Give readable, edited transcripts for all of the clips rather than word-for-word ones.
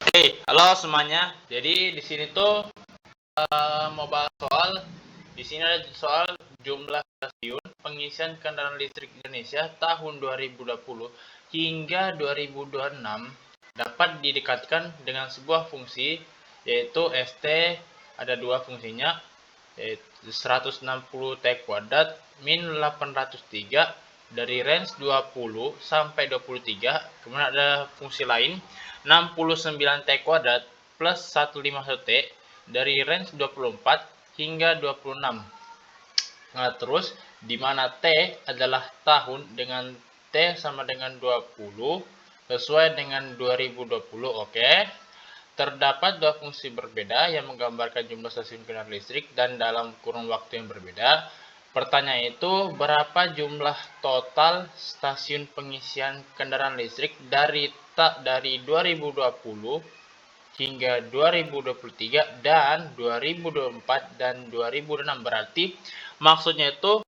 Halo semuanya. Jadi di sini tuh mau bahas soal di sini ada soal jumlah stasiun pengisian kendaraan listrik Indonesia tahun 2020 hingga 2026 dapat didekatkan dengan sebuah fungsi yaitu ST. Ada dua fungsinya, yaitu 160 T kuadrat min 803 dari range 20 sampai 23. Kemudian ada fungsi lain 69 T kuadrat plus 151 T dari range 24 hingga 26. Nah, terus di mana T adalah tahun dengan T sama dengan 20 sesuai dengan 2020. Oke. Terdapat dua fungsi berbeda yang menggambarkan jumlah stasiun kendaraan listrik dan dalam kurun waktu yang berbeda. Pertanyaan itu, berapa jumlah total stasiun pengisian kendaraan listrik dari 2020 hingga 2023 dan 2024 dan 2026. Berarti maksudnya itu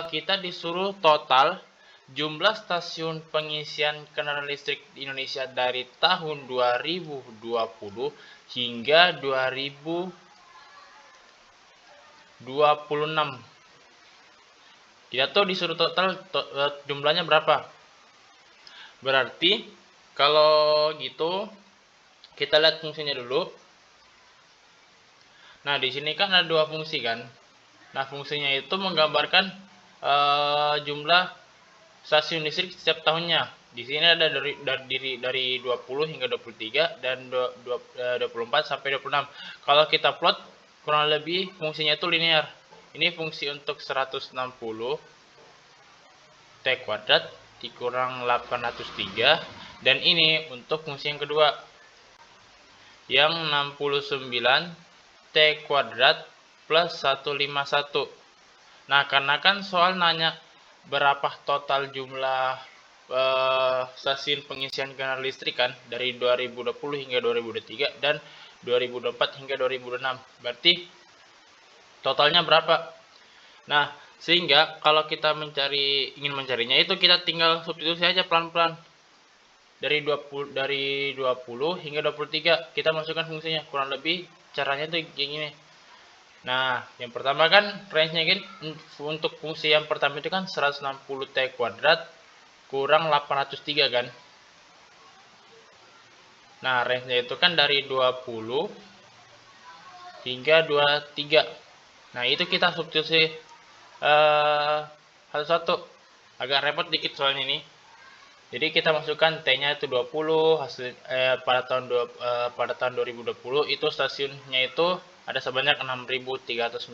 kita disuruh total jumlah stasiun pengisian kendaraan listrik di Indonesia dari tahun 2020 hingga 2026. Kita tuh disuruh total jumlahnya berapa. Berarti kalau gitu kita lihat fungsinya dulu. Nah, di sini kan ada dua fungsi kan. Nah, fungsinya itu menggambarkan jumlah stasiun listrik setiap tahunnya. Di sini ada dari 20 hingga 23 dan 24 sampai 26. Kalau kita plot kurang lebih fungsinya itu linear. Ini fungsi untuk 160 T kuadrat dikurang 803 dan ini untuk fungsi yang kedua yang 69 T kuadrat plus 151. Nah, karena kan soal nanya berapa total jumlah stasiun pengisian kendaraan listrik kan dari 2020 hingga 2023 dan 2024 hingga 2026. Berarti totalnya berapa? Nah, sehingga kalau kita ingin mencarinya itu kita tinggal substitusi aja pelan-pelan. Dari 20 hingga 23 kita masukkan fungsinya. Kurang lebih caranya tuh kayak gini. Nah, yang pertama kan range-nya kan untuk fungsi yang pertama itu kan 160 T kuadrat kurang 803 kan. Nah, range-nya itu kan dari 20 hingga 23. Nah, itu kita substitusi satu-satu. Agak repot dikit soalnya ini. Jadi kita masukkan T-nya itu 20, pada tahun 2020 itu stasiunnya itu ada sebanyak 6.397,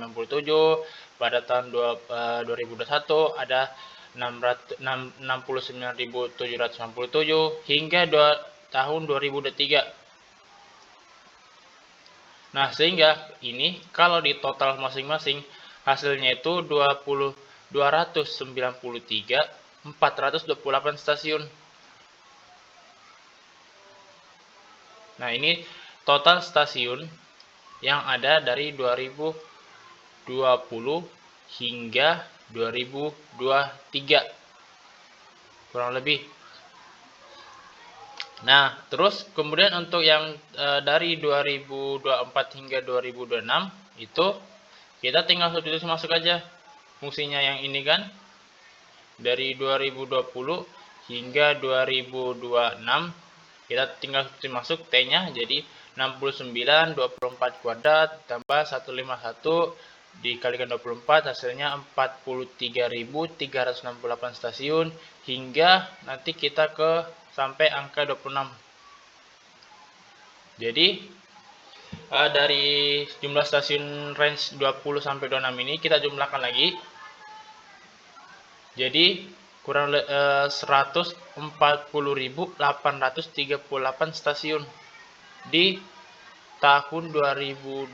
pada tahun 2021 ada 69.797 hingga tahun 2023. Nah, sehingga ini kalau di total masing-masing hasilnya itu 293.428 stasiun. Nah, ini total stasiun yang ada dari 2020 hingga 2023. Kurang lebih. Nah, terus kemudian untuk yang dari 2024 hingga 2026 itu kita tinggal substitusi masuk aja fungsinya yang ini kan. Dari 2020 hingga 2026 kita tinggal masuk T-nya jadi 69 24 kuadrat tambah 151 dikalikan 24 hasilnya 43.368 stasiun hingga nanti kita ke sampai angka 26. Jadi dari jumlah stasiun range 20 sampai 26 ini kita jumlahkan lagi. Jadi kurang 140.838 stasiun di tahun 2020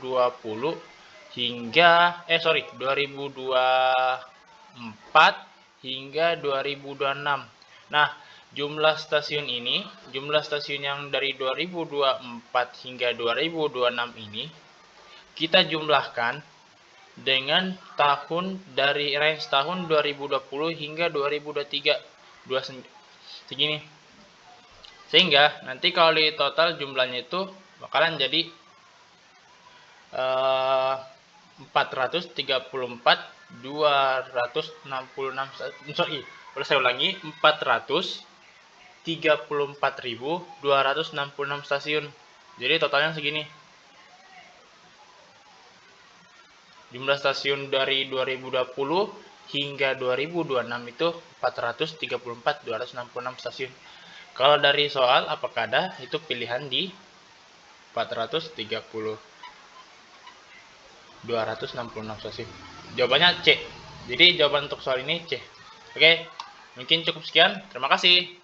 hingga 2024 hingga 2026. Nah, jumlah stasiun yang dari 2024 hingga 2026 ini kita jumlahkan dengan tahun dari range tahun 2020 hingga 2023 segini. Sehingga nanti kalau di total jumlahnya itu bakalan jadi 434.266, sorry, boleh saya ulangi, 434.266 stasiun. Jadi totalnya segini. Jumlah stasiun dari 2020 hingga 2026 itu 434.266 stasiun. Kalau dari soal apakah ada, itu pilihan di 266 stasiun. Jawabannya C. Jadi jawaban untuk soal ini C. Oke, mungkin cukup sekian. Terima kasih.